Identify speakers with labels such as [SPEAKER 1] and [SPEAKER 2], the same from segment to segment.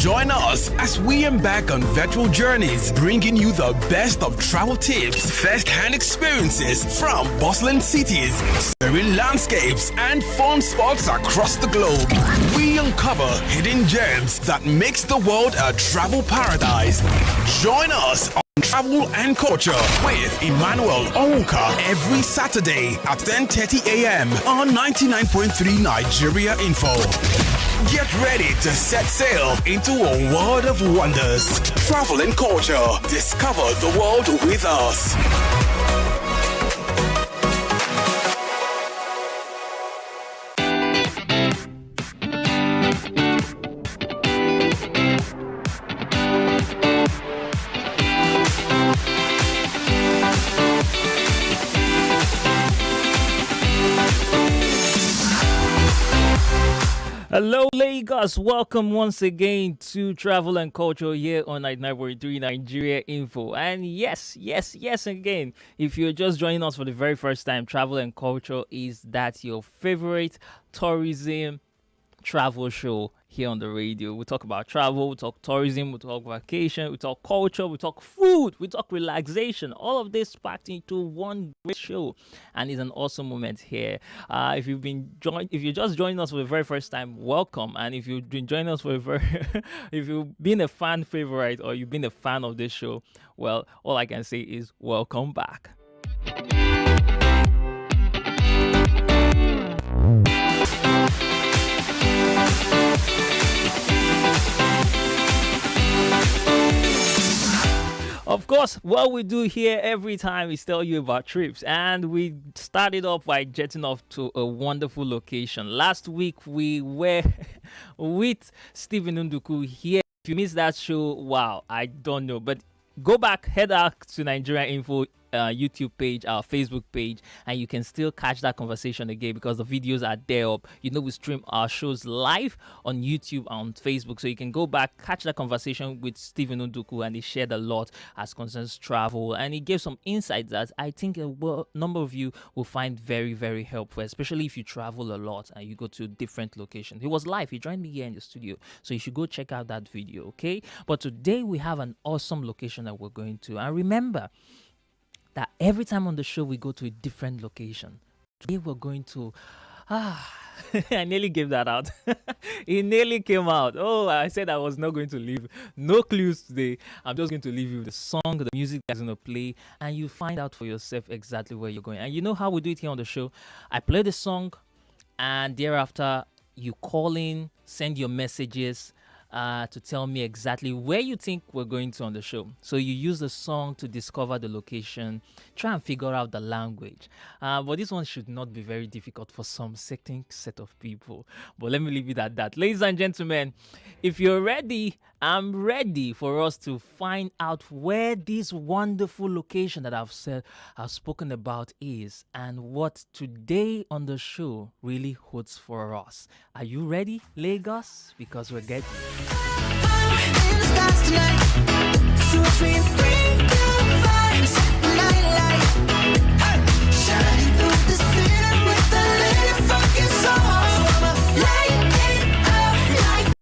[SPEAKER 1] Join us as we embark on virtual journeys, bringing you the best of travel tips, first-hand experiences from bustling cities, serene landscapes, and fun spots across the globe. We uncover hidden gems that makes the world a travel paradise. Join us on Travel and Culture with Emmanuel Onwuka every Saturday at 10:30 a.m. on 99.3 Nigeria Info. Get ready to set sail into a world of wonders. Travel and Culture. Discover the world with us.
[SPEAKER 2] Hello, Lagos. Welcome once again to Travel and Culture here on 99.3 Nigeria Info. And yes, again, if you're just joining us for the very first time, Travel and Culture is that your favorite tourism travel show here on the radio. We talk about travel, we talk tourism, we talk vacation, we talk culture, we talk food, we talk relaxation. All of this packed into one great show, and it's an awesome moment here. If you're just joining us for the very first time, welcome. And if you've been joining us for if you've been a fan favorite or you've been a fan of this show, well, all I can say is welcome back. Of course, what we do here every time is tell you about trips, and we started off by jetting off to a wonderful location. Last week we were with Stephen Nduku here. If you missed that show, wow, I don't know, but go back, head out to Nigeria Info YouTube page, our Facebook page, and you can still catch that conversation again because the videos are there up. You know, we stream our shows live on YouTube and on Facebook, so you can go back, catch that conversation with Stephen Nduku, and he shared a lot as concerns travel, and he gave some insights that I think a number of you will find very, very helpful, especially if you travel a lot and you go to different locations. He was live, he joined me here in the studio, so you should go check out that video, okay? But today we have an awesome location that we're going to, and remember that every time on the show we go to a different location. Today we're going to I nearly gave that out. It nearly came out. Oh, I said I was not going to leave no clues today. I'm just going to leave you with the song, the music that's going to play, and you find out for yourself exactly where you're going. And you know how we do it here on the show. I play the song, and thereafter you call in, send your messages to tell me exactly where you think we're going to on the show. So you use the song to discover the location, try and figure out the language. But this one should not be very difficult for some certain set of people. But let me leave it at that. Ladies and gentlemen, if you're ready, I'm ready for us to find out where this wonderful location that I've spoken about is, and what today on the show really holds for us. Are you ready, Lagos? Because we're getting in the stars tonight, so we bring the vibes, night light, shining through the city with the little fucking soul, light it up like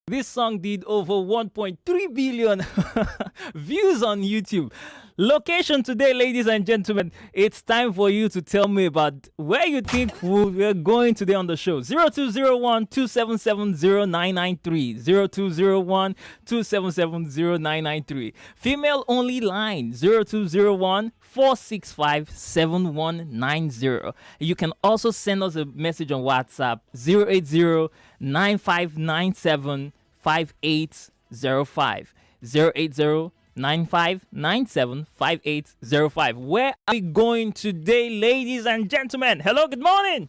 [SPEAKER 2] This song did over 1.3 billion views on YouTube. Location today, ladies and gentlemen, it's time for you to tell me about where you think we're going today on the show. 0201 277 0993. 0201 277 0993. Female only line 0201 465 7190. You can also send us a message on WhatsApp 080 9597 5805. 080 9597 5805. Where are we going today, ladies and gentlemen? Hello, good morning.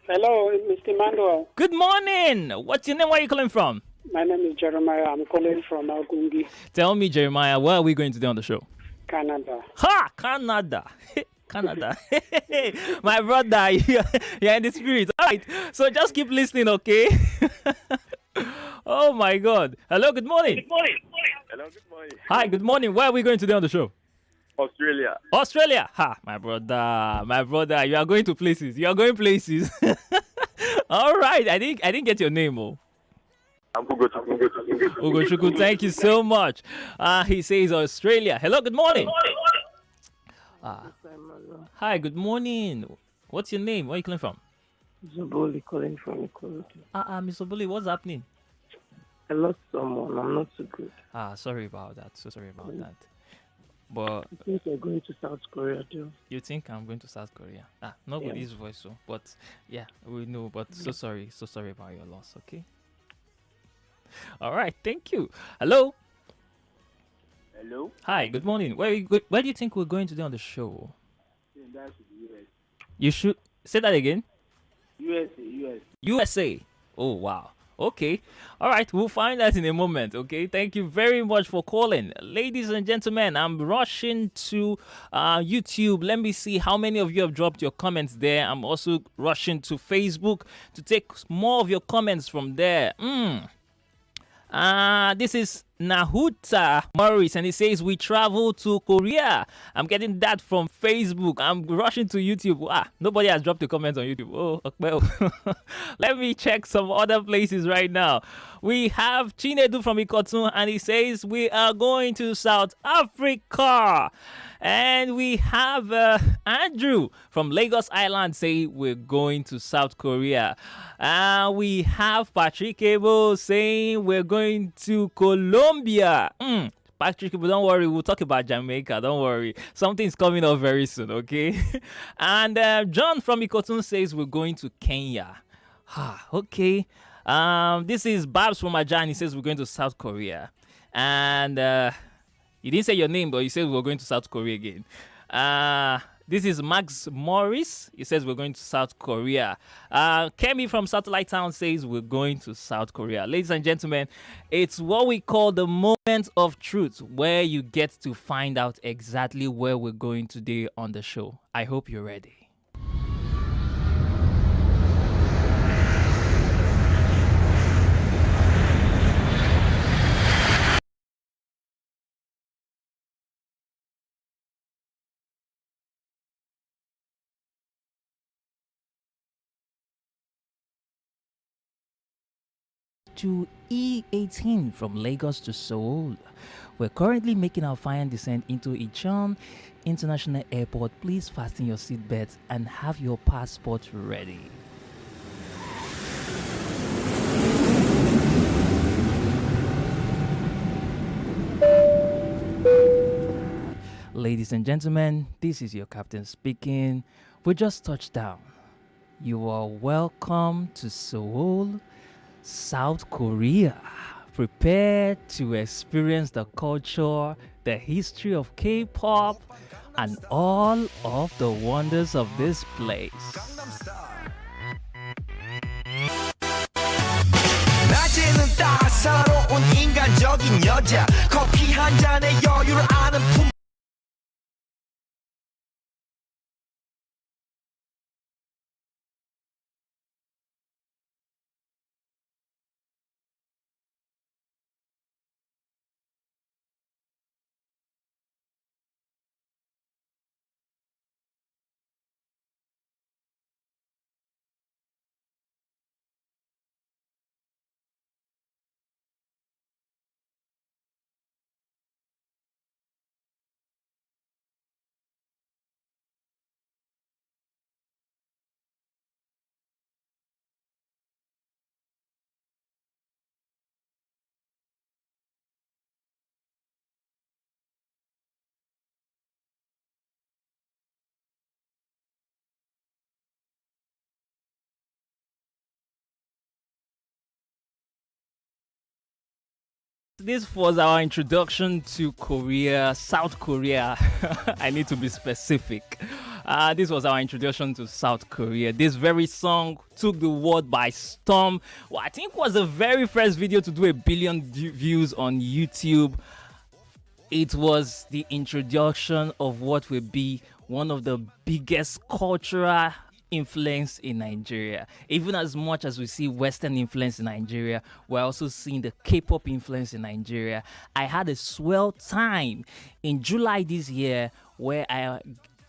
[SPEAKER 3] Hello, Mr. Emmanuel.
[SPEAKER 2] Good morning. What's your name? Where are you calling from?
[SPEAKER 3] My name is Jeremiah. I'm calling from Agungi,
[SPEAKER 2] Tell me, Jeremiah, where are we going today on the show?
[SPEAKER 3] Canada.
[SPEAKER 2] Ha! Canada. Canada. My brother, you're in the spirit. All right. So just keep listening, okay? Oh, my God. Hello, good morning.
[SPEAKER 4] Good morning. Hello, good morning.
[SPEAKER 2] Hi, good morning. Where are we going today on the show?
[SPEAKER 4] Australia.
[SPEAKER 2] Australia. Ha, my brother, you are going to places. You are going places. All right. I didn't get your name, oh.
[SPEAKER 4] I'm Ugo.
[SPEAKER 2] Ugochukwu, thank you so much. He says Australia. Hello, good morning. Hi, good morning. What's your name? Where are you calling from?
[SPEAKER 3] Zoboli calling from Ikorodu.
[SPEAKER 2] Mr. Bully, what's happening?
[SPEAKER 3] I lost someone. I'm not so good.
[SPEAKER 2] Sorry about that. So sorry about that. But
[SPEAKER 3] I think you're going to South Korea, too.
[SPEAKER 2] you think I'm going to South Korea? Not with his voice, so. But yeah, we know. But so sorry about your loss. Okay. All right. Thank you. Hello.
[SPEAKER 4] Hello.
[SPEAKER 2] Hi. Good morning. Where do you think we're going today on the show?
[SPEAKER 4] That's the US.
[SPEAKER 2] You should say that again.
[SPEAKER 4] USA.
[SPEAKER 2] USA. Oh, wow. Okay. All right. We'll find that in a moment. Okay. Thank you very much for calling. Ladies and gentlemen, I'm rushing to YouTube. Let me see how many of you have dropped your comments there. I'm also rushing to Facebook to take more of your comments from there. This is Nahuta Morris, and he says we travel to Korea. I'm getting that from Facebook. I'm rushing to YouTube. Nobody has dropped a comment on YouTube. Oh, well. Let me check some other places right now. We have Chinedu from Ikotun, and he says we are going to South Africa. And we have Andrew from Lagos Island say we're going to South Korea. We have Patrick Abel saying we're going to Colombia. Patrick, but don't worry, we'll talk about Jamaica. Don't worry, something's coming up very soon, okay? And John from Ikotun says we're going to Kenya. Okay. This is Babs from Ajan. He says we're going to South Korea. And you didn't say your name, but you said we're going to South Korea again. This is Max Morris. He says we're going to South Korea. Kemi from Satellite Town says we're going to South Korea. Ladies and gentlemen, it's what we call the moment of truth, where you get to find out exactly where we're going today on the show. I hope you're ready. To E18 from Lagos to Seoul. We're currently making our final descent into Incheon International Airport. Please fasten your seatbelts and have your passport ready. Ladies and gentlemen, this is your captain speaking. We just touched down. You are welcome to Seoul, South Korea. Prepare to experience the culture, the history of K-pop, and all of the wonders of this place.
[SPEAKER 5] 낮에는 따사로운 인간적인 여자 커피 한 잔에 여유를 아는 품
[SPEAKER 2] This was our introduction to Korea, South Korea. I need to be specific. This was our introduction to South Korea. This very song took the world by storm. Well, I think was the very first video to do 1 billion views on YouTube. It was the introduction of what will be one of the biggest cultural influence in Nigeria. Even as much as we see Western influence in Nigeria, we're also seeing the K-pop influence in Nigeria. I had a swell time in July this year where I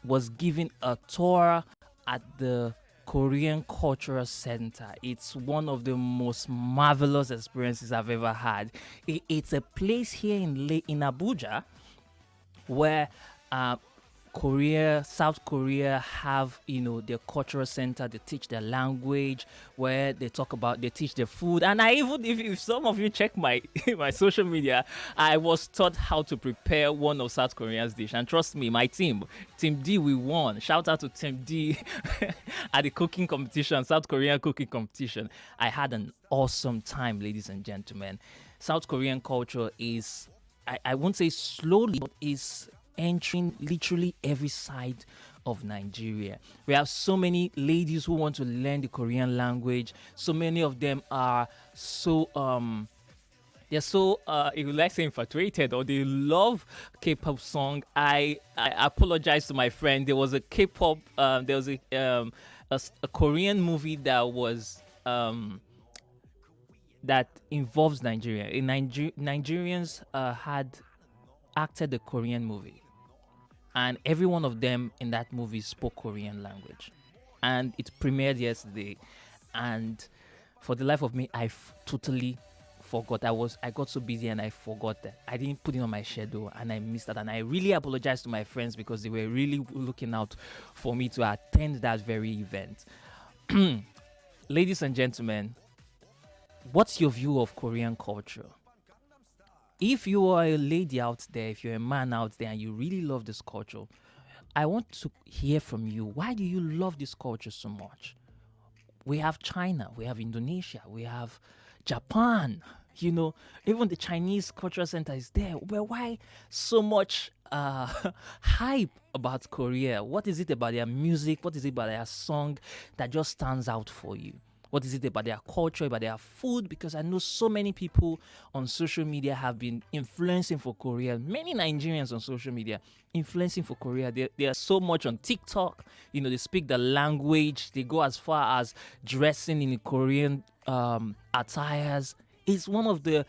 [SPEAKER 2] was given a tour at the Korean Cultural Center. It's one of the most marvelous experiences I've ever had. It's a place here in Abuja where South Korea have, their cultural center. They teach their language, where they teach their food. And I even, if some of you check my my social media, I was taught how to prepare one of South Korea's dish. And trust me, my Team D, we won. Shout out to Team D at the cooking competition, South Korean cooking competition. I had an awesome time, ladies and gentlemen. South Korean culture is, I won't say slowly, but is entering literally every side of Nigeria. We have so many ladies who want to learn the Korean language. So many of them are they're so infatuated, or they love K-pop song. I apologize to my friend. There was a K-pop there was a Korean movie that was that involves Nigeria. Nigerians had acted the Korean movie, and every one of them in that movie spoke Korean language, and it premiered yesterday. And for the life of me, I totally forgot. I got so busy and I forgot that I didn't put it on my schedule, and I missed that. And I really apologize to my friends because they were really looking out for me to attend that very event. Ladies and gentlemen, what's your view of Korean culture? If you are a lady out there, if you're a man out there and you really love this culture, I want to hear from you. Why do you love this culture so much? We have China, we have Indonesia, we have Japan, even the Chinese Cultural Center is there. Well, why so much hype about Korea? What is it about their music? What is it about their song that just stands out for you? What is it about their culture, about their food? Because I know so many people on social media have been influencing for Korea. Many Nigerians on social media influencing for Korea. They are so much on TikTok. They speak the language. They go as far as dressing in Korean attires. It's one of the,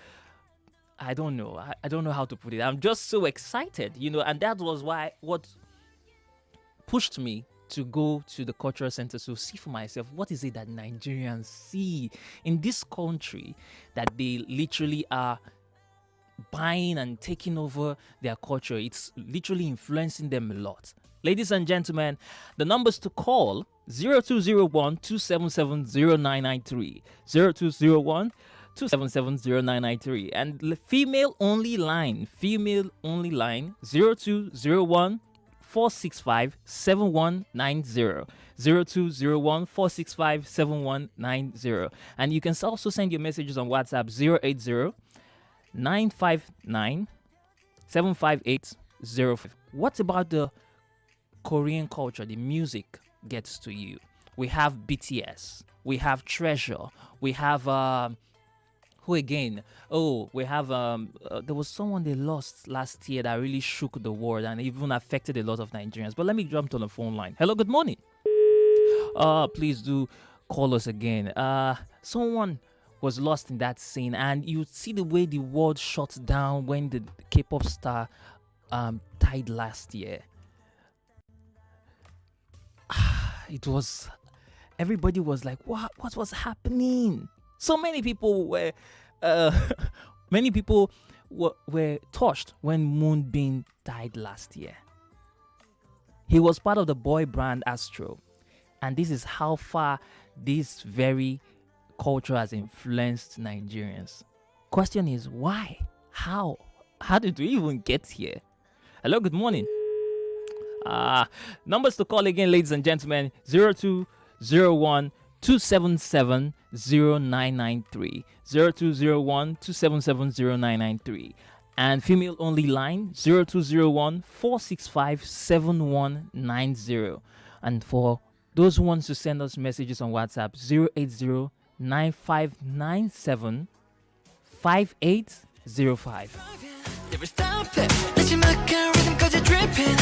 [SPEAKER 2] I don't know how to put it. I'm just so excited, and that was what pushed me to go to the cultural center to see for myself what is it that Nigerians see in this country that they literally are buying and taking over their culture. It's literally influencing them a lot. Ladies and gentlemen, the numbers to call 0201 277 0993, 0201 277 0993, and the female only line 0201 465 7190, 0201 465 7190. And you can also send your messages on WhatsApp 080 959 75805. What about the Korean culture, the music gets to you? We have BTS, we have Treasure, we have who again? Oh, we have there was someone they lost last year that really shook the world and even affected a lot of Nigerians. But let me jump on the phone line. Hello, good morning. Please do call us again. Someone was lost in that scene, and you see the way the world shut down when the K-pop star died last year. Everybody was like, what was happening? So many people were were touched when Moonbeam died last year. He was part of the boy band Astro, and this is how far this very culture has influenced Nigerians. Question is why? How did we even get here? Hello, good morning. Numbers to call again, ladies and gentlemen, 0201 2770993, 0201 and female only line 0201 465 7190. And for those who want to send us messages on WhatsApp, 080 9597 5805.
[SPEAKER 5] Never stop it. 마지막 rhythm까지 dripping.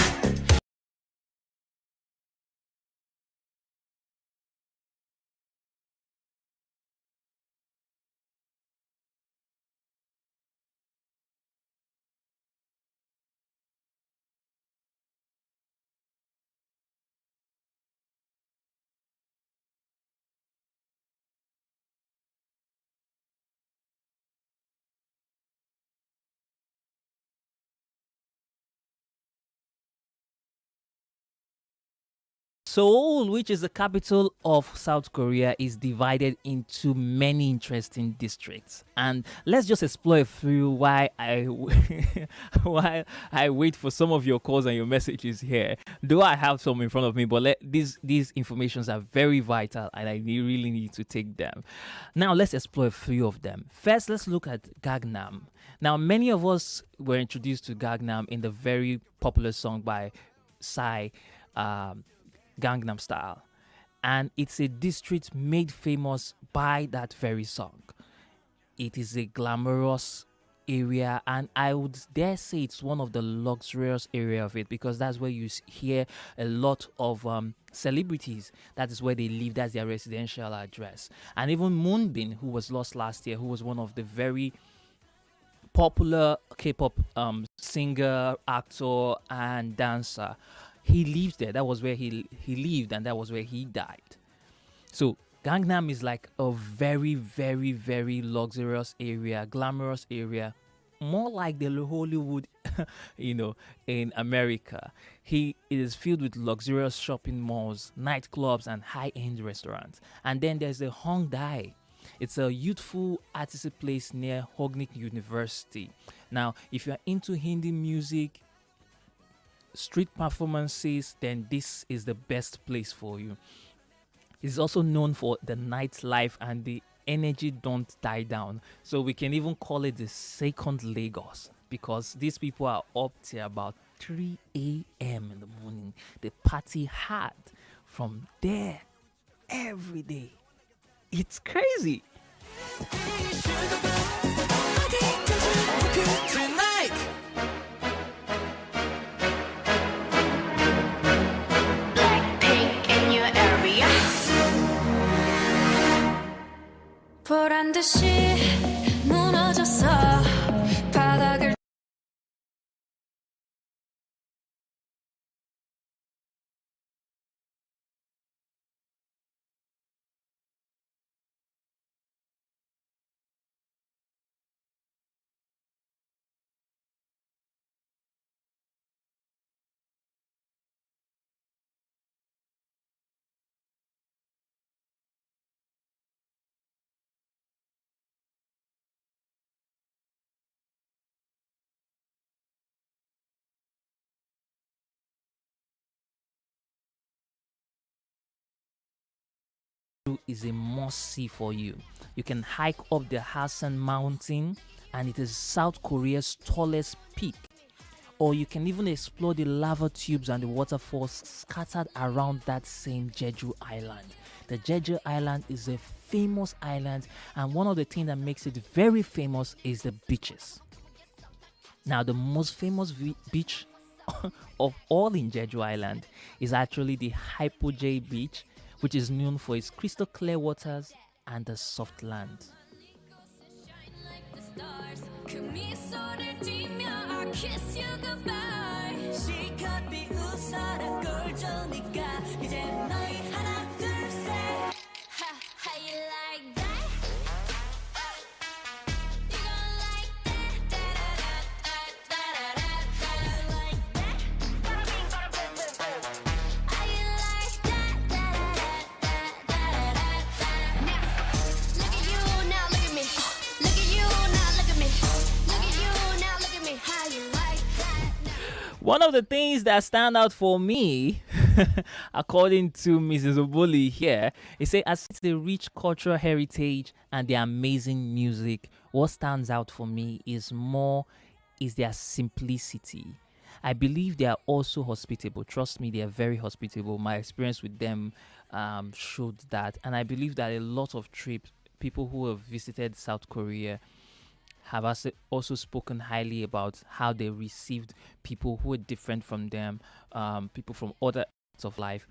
[SPEAKER 2] Seoul, which is the capital of South Korea, is divided into many interesting districts. And let's just explore a few while while I wait for some of your calls and your messages here. Though I have some in front of me, but these informations are very vital and I really need to take them. Now let's explore a few of them. First, let's look at Gangnam. Now, many of us were introduced to Gangnam in the very popular song by Psy, Gangnam Style, and it's a district made famous by that very song. It is a glamorous area, and I would dare say it's one of the luxurious area of it, because that's where you hear a lot of celebrities. That is where they live. That's their residential address. And even Moonbin, who was lost last year, who was one of the very popular K-pop singer, actor, and dancer, he lives there. That was where he lived, and that was where he died. So Gangnam is like a very, very, very luxurious area, glamorous area, more like the Hollywood, in America. It is filled with luxurious shopping malls, nightclubs, and high-end restaurants. And then there's the Hongdae. It's a youthful artistic place near Hognik University. Now, if you're into Hindi music, street performances, then this is the best place for you. It's also known for the nightlife, and the energy don't die down. So we can even call it the second Lagos, because these people are up till about 3 a.m. in the morning. They party hard from there every day. It's crazy.
[SPEAKER 5] Tonight.
[SPEAKER 6] Blackpink in your area. 보란 듯이 무너졌어 바닥을.
[SPEAKER 2] Is a must-see for you. You can hike up the Hasan Mountain, and it is South Korea's tallest peak. Or you can even explore the lava tubes and the waterfalls scattered around that same Jeju Island. The Jeju Island is a famous island, and one of the things that makes it very famous is the beaches. Now, the most famous beach of all in Jeju Island is actually the Hypoje Beach, which is known for its crystal clear waters and the soft land.
[SPEAKER 6] How you like that?
[SPEAKER 2] One of the things that stand out for me according to Mrs. Oboli here, he said, as it's a rich cultural heritage and the amazing music, what stands out for me is their simplicity. I believe they are also hospitable. Trust me, they are very hospitable. My experience with them showed that. And I believe that a lot of people who have visited South Korea have also spoken highly about how they received people who are different from them, people from other aspects of life.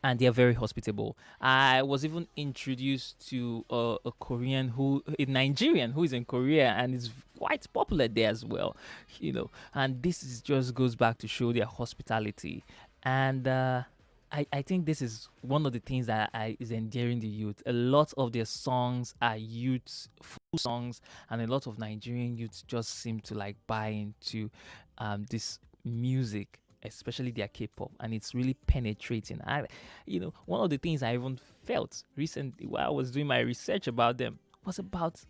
[SPEAKER 2] And they are very hospitable. I was even introduced to a Nigerian who is in Korea and is quite popular there as well, And this just goes back to show their hospitality. And I think this is one of the things that is endearing the youth. A lot of their songs are youthful songs, and a lot of Nigerian youths just seem to buy into this music, especially their K-pop, and it's really penetrating. One of the things I even felt recently while I was doing my research about them was about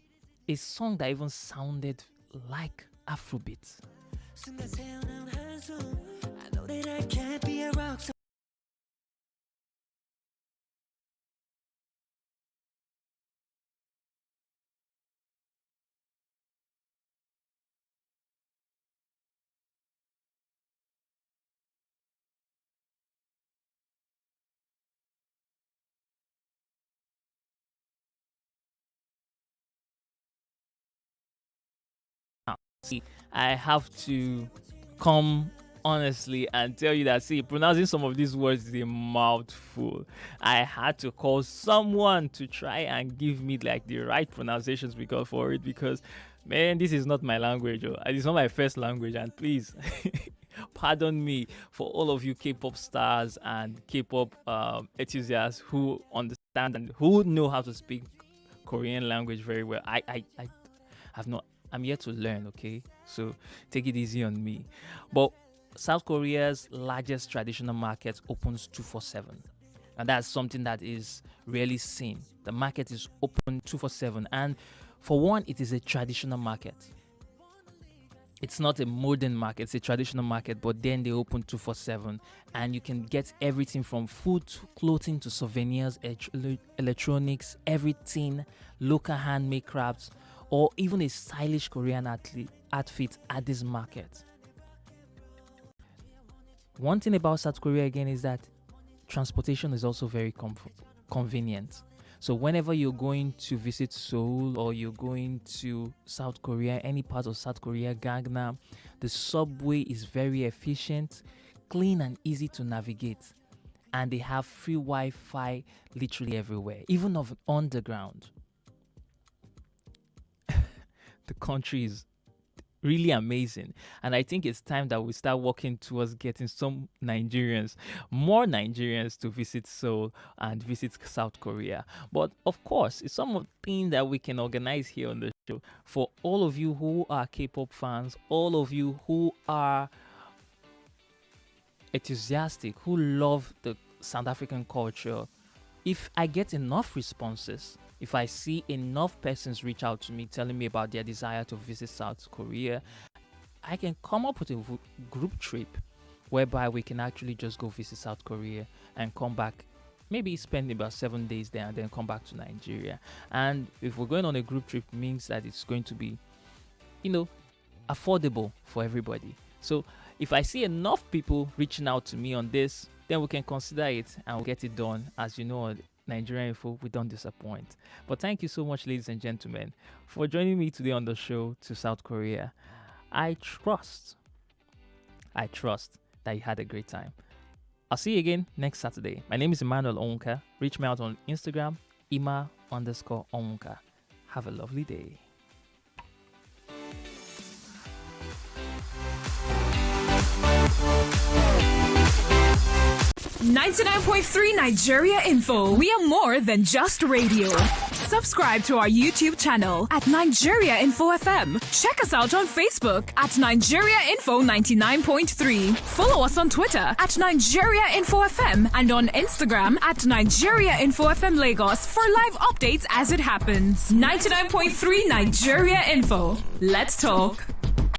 [SPEAKER 2] a song that even sounded like Afrobeat. I have to come honestly and tell you that, pronouncing some of these words is a mouthful. I had to call someone to try and give me the right pronunciations because man, this is not my language. It's not my first language, and please pardon me for all of you K-pop stars and K-pop enthusiasts who understand and who know how to speak Korean language very well. I have not. I'm here to learn, okay? So take it easy on me. But South Korea's largest traditional market opens 24/7. And that's something that is rarely seen. The market is open 24/7. And for one, it is a traditional market. It's not a modern market, it's a traditional market, but then they open 24/7. And you can get everything from food, clothing to souvenirs, electronics, everything, local handmade crafts, or even a stylish Korean outfit at this market. One thing about South Korea again is that transportation is also very convenient. So whenever you're going to visit Seoul or you're going to South Korea, any part of South Korea, Gangnam, the subway is very efficient, clean and easy to navigate. And they have free Wi-Fi literally everywhere, even underground. The country is really amazing, and I think it's time that we start working towards getting more Nigerians to visit Seoul and visit South Korea. But of course, it's some of the things that we can organize here on the show for all of you who are K-pop fans, all of you who are enthusiastic, who love the South African culture. If I get enough responses, if I see enough persons reach out to me telling me about their desire to visit South Korea, I can come up with a group trip whereby we can actually just go visit South Korea and come back, maybe spend about 7 days there and then come back to Nigeria. And if we're going on a group trip, it means that it's going to be, affordable for everybody. So if I see enough people reaching out to me on this, then we can consider it and we'll get it done. As you know, Nigerian Info, we don't disappoint. But thank you so much, ladies and gentlemen, for joining me today on the show to South Korea. I trust that you had a great time. I'll see you again next Saturday. My name is Emmanuel Onwuka. Reach me out on Instagram, Ima_Onwuka. Have a lovely day.
[SPEAKER 7] .3 Nigeria Info. We are more than just radio. Subscribe to our YouTube channel at Nigeria Info FM. Check us out on Facebook at Nigeria Info 99.3. Follow us on Twitter at Nigeria Info FM and on Instagram at Nigeria Info FM Lagos for live updates as it happens. 99.3 Nigeria Info. Let's talk.